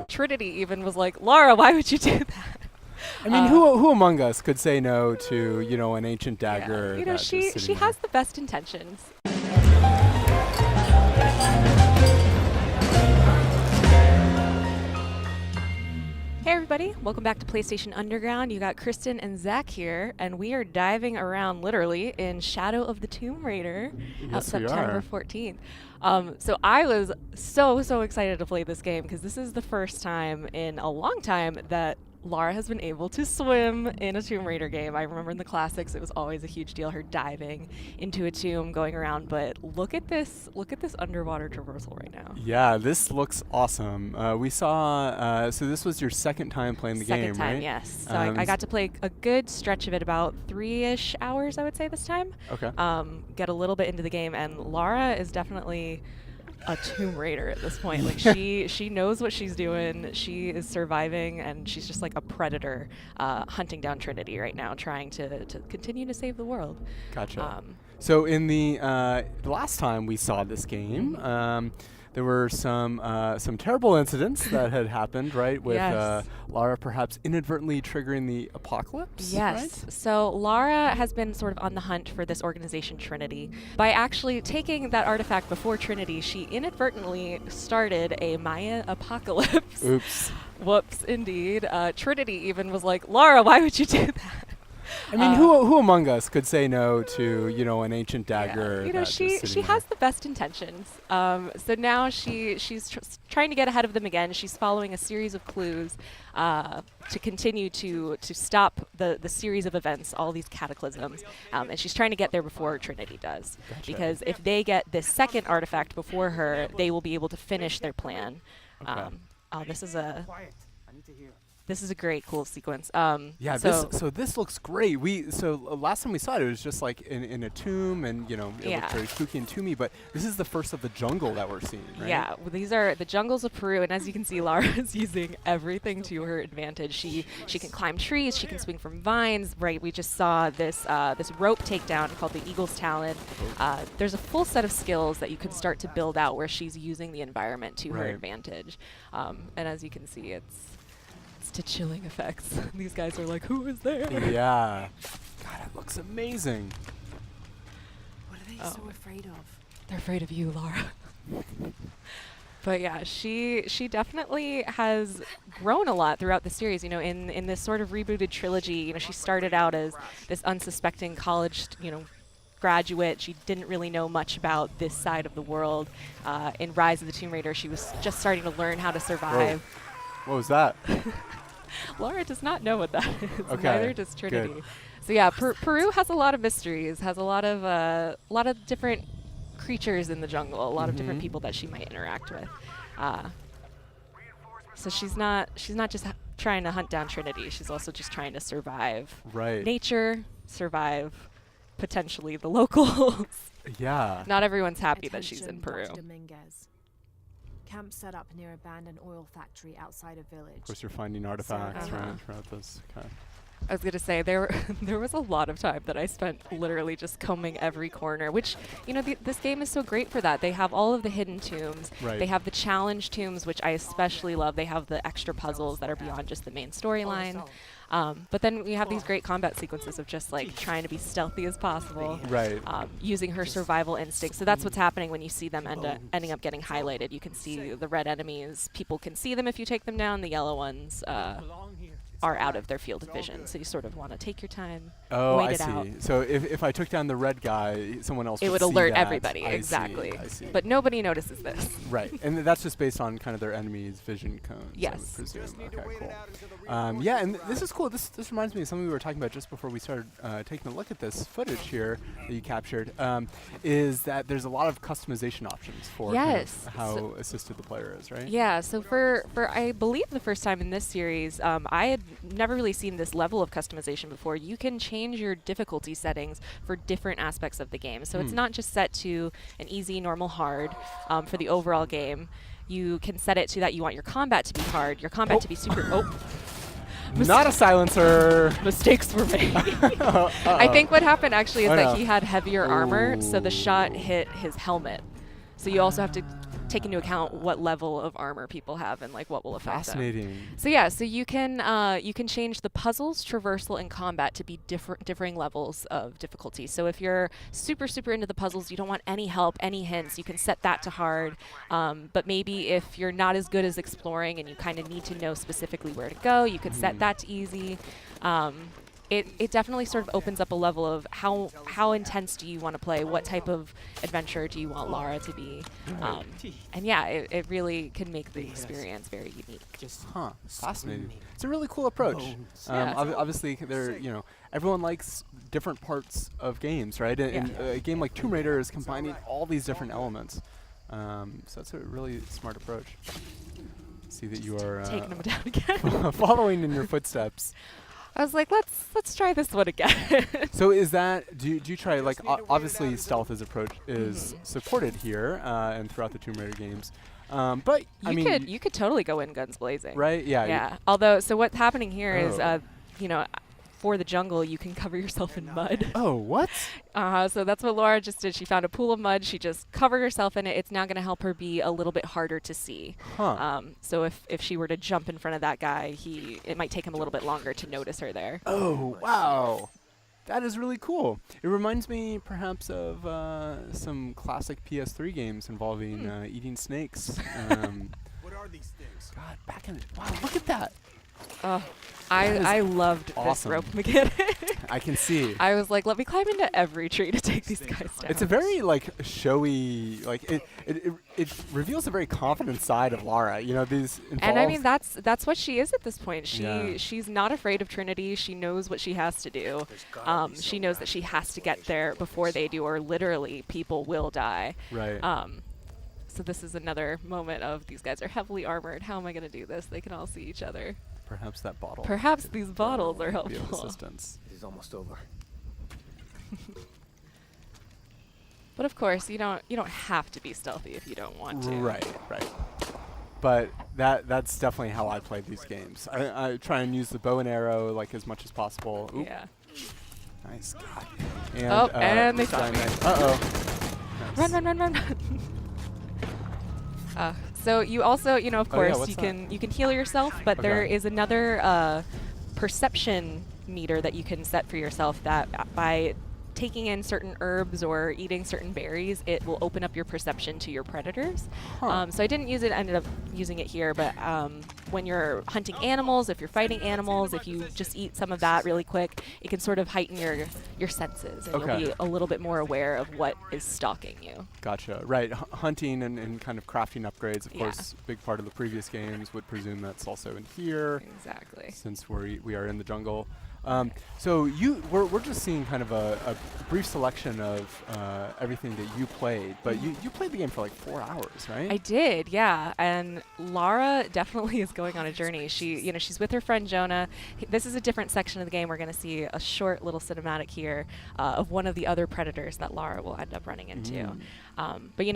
Trinity even was like, Lara, why would you do that? I mean, who among us could say no to, you know, an ancient dagger? Yeah. You know, she has the best intentions. Hey everybody, welcome back to PlayStation Underground. You got Kristen and Zach here, and we are diving around literally in Shadow of the Tomb Raider out September 14th. So I was so excited to play this game because this is the first time in a long time that Lara has been able to swim in a Tomb Raider game. I remember in the classics it was always a huge deal, her diving into a tomb, going around, but look at this underwater traversal right now. Yeah, this looks awesome. We saw, so this was your second time playing the game, right? Second time, yes. So I got to play a good stretch of it, about 3-ish hours, I would say, this time. Okay. Get a little bit into the game, and Lara is definitely a Tomb Raider at this point. Like she knows what she's doing. She is surviving, and she's just like a predator hunting down Trinity right now, trying to continue to save the world. Gotcha. So in the last time we saw this game, there were some terrible incidents that had happened, right? With Lara perhaps inadvertently triggering the apocalypse. Yes. Right? So So Lara has been sort of on the hunt for this organization Trinity. By actually taking that artifact before Trinity, she inadvertently started a Maya apocalypse. Oops. Whoops, indeed. Trinity even was like, Lara, why would you do that? I mean, who among us could say no to, you know, an ancient dagger? You know, she has the best intentions. So now she's trying to get ahead of them again. She's following a series of clues to continue to stop the series of events, all these cataclysms, and she's trying to get there before Trinity does. Gotcha. Because if they get this second artifact before her, they will be able to finish their plan. Okay. This is a great, cool sequence. Yeah, so this looks great. Last time we saw it, it was just like in a tomb, and you know, it looked very spooky and tomby. But this is the first of the jungle that we're seeing, right? Yeah, well, these are the jungles of Peru, and as you can see, Lara is using everything to her advantage. She can climb trees, she can swing from vines. Right, we just saw this this rope takedown called the Eagle's Talon. There's a full set of skills that you can start to build out where she's using the environment to her advantage. And as you can see, it's to chilling effects. These guys are like, who is there? Yeah. God, it looks amazing. What are they so afraid of? They're afraid of you, Lara. But yeah, she definitely has grown a lot throughout the series. You know, in this sort of rebooted trilogy, you know, she started out as this unsuspecting college, you know, graduate. She didn't really know much about this side of the world. In Rise of the Tomb Raider, she was just starting to learn how to survive. Whoa. What was that? Lara does not know what that is. Okay, Neither does Trinity. good. So yeah, Peru has a lot of mysteries. Has a lot of different creatures in the jungle. A lot of different people that she might interact with. So she's not just trying to hunt down Trinity. She's also just trying to survive. Right. Nature, survive potentially the locals. Yeah. Not everyone's happy that she's in Peru. Dr. Dominguez. Camp set up near abandoned oil factory outside a village. Of course, you're finding artifacts Uh-huh. right throughout this. Okay. I was gonna say there was a lot of time that I spent literally just combing every corner, which, you know, this game is so great for that. They have all of the hidden tombs. Right. They have the challenge tombs, which I especially love. They have the extra puzzles that are beyond just the main storyline. But then we have these great combat sequences of just like trying to be stealthy as possible, Right. using her survival instincts. So that's what's happening when you see them ending up getting highlighted. You can see the red enemies. People can see them if you take them down. The yellow ones are out of their field of vision. So you sort of want to take your time, Oh, wait I it see. out. So if I took down the red guy, someone else It would see alert that. everybody, I exactly. See, I see. But nobody notices this. Right, and that's just based on kind of their enemy's vision cones. I Yes. would presume. Okay, cool. Yeah, and this is cool. This reminds me of something we were talking about just before we started taking a look at this footage here that you captured. Is that there's a lot of customization options for kind of how assisted the player is, right? Yeah, so for I believe the first time in this series, I had never really seen this level of customization before. You can change your difficulty settings for different aspects of the game. So it's not just set to an easy, normal, hard for the overall game. You can set it to that you want your combat to be hard, your combat to be super... Not a silencer. Mistakes were made. I think what happened actually is that he had heavier armor, so the shot hit his helmet. So you also have to take into account what level of armor people have and like what will affect them. Fascinating. So yeah, so you can change the puzzles, traversal, and combat to be differing levels of difficulty. So if you're super into the puzzles, you don't want any help, any hints, you can set that to hard. But maybe if you're not as good as exploring and you kind of need to know specifically where to go, you could set that to easy. It definitely sort of opens up a level of how intense do you want to play, what type of adventure do you want Lara to be, and yeah, it really can make the experience very unique. Huh, fascinating. It's a really cool approach. Obviously, everyone likes different parts of games, right? And a game like Tomb Raider is combining all these different elements. So that's a really smart approach. See that you are taking them down again. following in your footsteps. I was like, let's try this one again. So is that, do you try, like, obviously stealth is supported here and throughout the Tomb Raider games. But you could totally go in guns blazing. Right? Yeah. Yeah. Although, so what's happening here is, for the jungle, you can cover yourself in mud. Oh, what? So that's what Laura just did. She found a pool of mud. She just covered herself in it. It's now going to help her be a little bit harder to see. Huh. So if she were to jump in front of that guy, it might take him a little bit longer to notice her there. Oh, wow. That is really cool. It reminds me perhaps of some classic PS3 games involving eating snakes. What are these things? God, wow, look at that. I loved this rope mechanic. I can see. I was like, let me climb into every tree to take these guys down. It's a very showy, it reveals a very confident side of Lara. These involved. And I mean that's what she is at this point. She's not afraid of Trinity. She knows what she has to do. She knows that she has to get there before they do, or literally people will die. Right. So this is another moment of these guys are heavily armored. How am I going to do this? They can all see each other. Perhaps that bottle. Perhaps these bottles are helpful. Be of assistance. It is almost over. But of course, you don't have to be stealthy if you don't want to. Right. But that's definitely how I play these games. I try and use the bow and arrow as much as possible. Oop. Yeah. Nice. God. And they shot me. Uh-oh. Nice. Run. So you also, of course, you can heal yourself, but there is another perception meter that you can set for yourself that by taking in certain herbs or eating certain berries, it will open up your perception to your predators. Huh. So I didn't use it, ended up using it here, but when you're hunting animals, if you're fighting animals, if you just eat some of that really quick, it can sort of heighten your senses, and you'll be a little bit more aware of what is stalking you. Gotcha. Right. Hunting and kind of crafting upgrades, of course, a big part of the previous games would presume that's also in here. Exactly. Since we are in the jungle. So we're just seeing kind of a brief selection of everything that you played, but you played the game for 4 hours, right? I did, yeah. And Lara definitely is going on a journey. She's with her friend Jonah. This is a different section of the game. We're going to see a short little cinematic here of one of the other predators that Lara will end up running into. But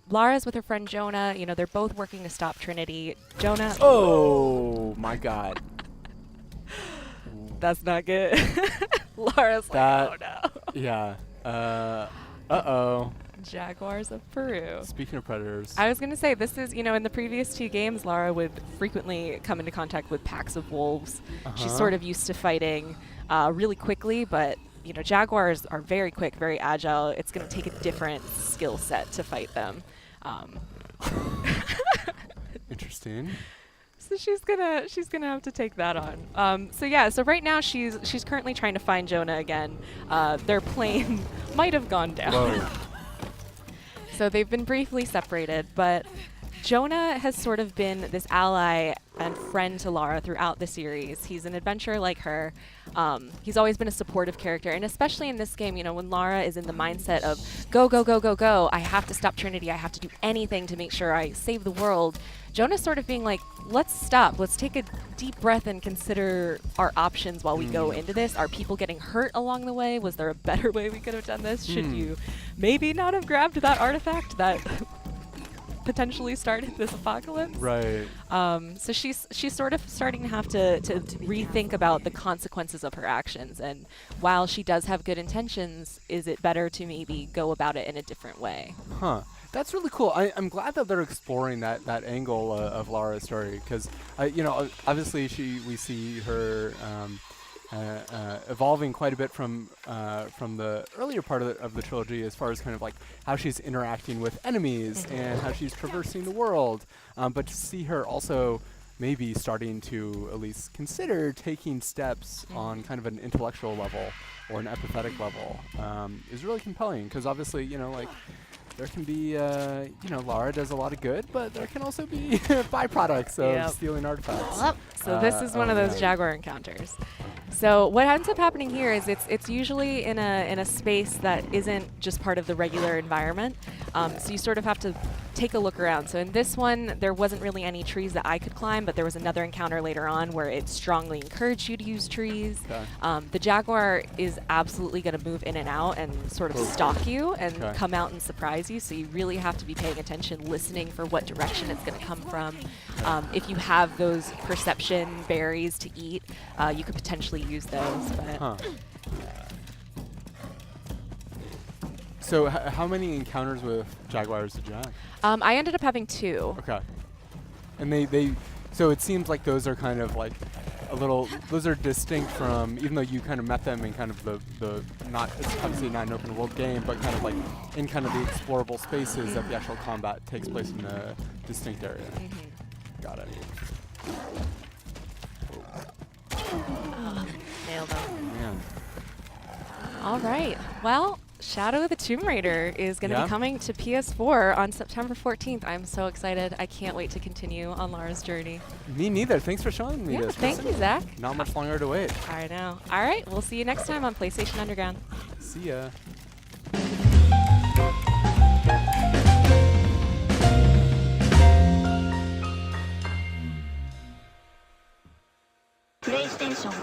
Lara's with her friend Jonah. They're both working to stop Trinity. Jonah. Oh my God. That's not good. Lara's like, oh no. Yeah. Uh-oh. Jaguars of Peru. Speaking of predators. I was going to say, this is, in the previous 2 games, Lara would frequently come into contact with packs of wolves. She's sort of used to fighting really quickly, but, jaguars are very quick, very agile. It's going to take a different skill set to fight them. Interesting. So she's gonna have to take that on. So right now she's currently trying to find Jonah again. Their plane might have gone down. Whoa. So they've been briefly separated, but Jonah has sort of been this ally and friend to Lara throughout the series. He's an adventurer like her. He's always been a supportive character, and especially in this game, when Lara is in the mindset of go, I have to stop Trinity, I have to do anything to make sure I save the world. Jonah's sort of being like, let's stop, let's take a deep breath and consider our options while we go into this. Are people getting hurt along the way? Was there a better way we could have done this? Should you maybe not have grabbed that artifact that potentially started this apocalypse. Right. So she's sort of starting to have to rethink about the consequences of her actions. And while she does have good intentions, is it better to maybe go about it in a different way? Huh. That's really cool. I'm glad that they're exploring that angle of Lara's story, because you know, obviously we see her evolving quite a bit from the earlier part of the trilogy, as far as kind of like how she's interacting with enemies and how she's traversing the world. But to see her also maybe starting to at least consider taking steps on kind of an intellectual level or an empathetic level is really compelling, because obviously, you know, like, there can be, you know, Lara does a lot of good, but there can also be byproducts of stealing artifacts. Yep. So this is one of those Jaguar encounters. So what ends up happening here is it's usually in a space that isn't just part of the regular environment. So you sort of have to take a look around. So in this one, there wasn't really any trees that I could climb, but there was another encounter later on where it strongly encouraged you to use trees. Okay. The Jaguar is absolutely going to move in and out and sort of stalk you and come out and surprise you. So you really have to be paying attention, listening for what direction it's going to come from. If you have those perception berries to eat, you could potentially use those. But So how many encounters with Jaguars did you have? I ended up having 2. Okay. And they so it seems like those are kind of like a little, those are distinct from, even though you kind of met them in kind of the not, it's obviously not an open world game, but kind of like in kind of the explorable spaces that the actual combat takes place in a distinct area. Got it. Nailed them. Man. All right. Well, Shadow of the Tomb Raider is going to be coming to PS4 on September 14th. I'm so excited. I can't wait to continue on Lara's journey. Me neither. Thanks for showing me this. Thank you, Zach. Not much longer to wait. I know. All right. We'll see you next time on PlayStation Underground. See ya. PlayStation